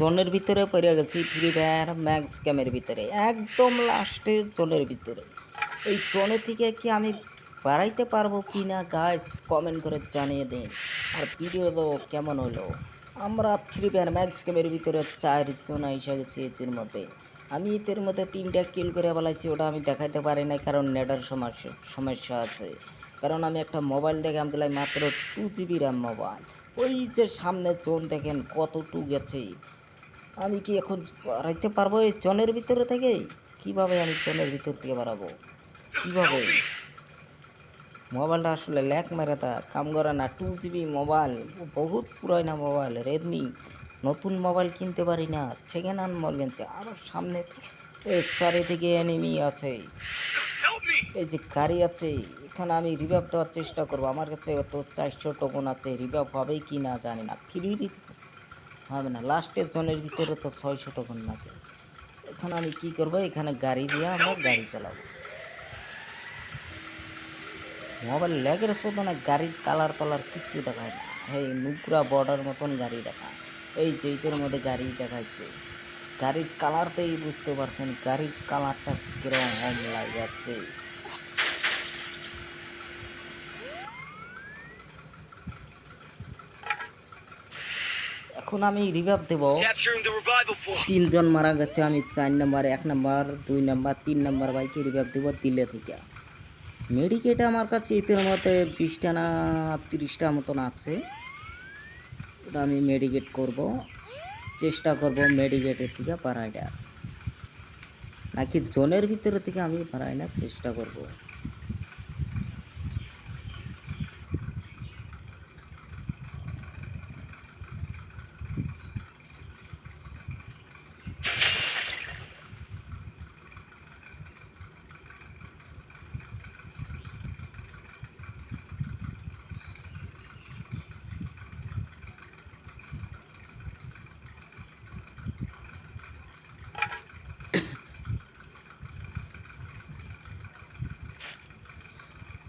জোনের ভিতরে পড়ে গেছি ফ্রি ফায়ার ম্যাক্স গেমের ভিতরে, একদম লাস্টে জোনের ভিতরে। এই জোনে থেকে কি আমি বাড়াইতে পারবো কি না গাইস কমেন্ট করে জানিয়ে দিন। আর ভিডিও তো কেমন হলো। আমরা ফ্রি ফায়ার ম্যাক্স গেমের ভিতরে 4 জন এসে গেছি। এর মধ্যে আমি এর মধ্যে 3টা কিল করে বলাইছি, ওটা আমি দেখাইতে পারি না কারণ নেটের সমস্যা আছে। কারণ আমি একটা মোবাইল দেখে আমি দিলাই মাত্র 2 GB র্যাম মোবাইল। ওই যে সামনে জোন দেখেন কতটুকু গেছে। আমি কি এখন বাড়াইতে পারবো এই জোনের ভিতরে থেকে? কিভাবে আমি জোনের ভিতর থেকে বাড়াবো? কিভাবে? মোবাইলটা আসলে ল্যাক মেরে তা কাম করে না। 2 GB মোবাইল, বহুত পুরানা মোবাইল, রেডমি। নতুন মোবাইল কিনতে পারি না, সেকেন্ড হ্যান্ড মোবাইল কিনছে। আবার সামনে চারিদিকে এনিমি আছে, এই যে গাড়ি আছে। এখানে আমি রিভাইভ দেওয়ার চেষ্টা করবো। আমার কাছে তো 400 টোকন আছে, রিভাইভ হবে কি না জানি না। ফ্রি হবে না, লাস্টের জনের ভিতরে তো 600 টোকন লাগে। এখন আমি কি করব? এখানে গাড়ি দিয়ে আমরা গাড়ি চালাবো। মোবাইল ল্যাগের শুধু না, গাড়ির কালার টালার কিচ্ছু দেখায় না। এই নুকরা বর্ডার মতন গাড়ি দেখায়। এই যে এইটার মধ্যে গাড়ি দেখাচ্ছে, গাড়ির কালারটাই বুঝতে পারছেন গাড়ির কালারটা কিরকম লাগাচ্ছে। এখন আমি রিভাইভ দেব। 3 জন মারা গেছে, আমি 4 নাম্বার, 1 নাম্বার, 2 নাম্বার, 3 নাম্বার বাইকে রিভাইভ দেব দিলে থেকে। মেডিকেট আমার কাছে এর মধ্যে 20টা না 30টা মতন আছে। ওটা আমি মেডিকেট করব, চেষ্টা করব মেডিকেটের থেকে পারাইটা, নাকি জোনের ভিতরে থেকে আমি পারাই না চেষ্টা করব।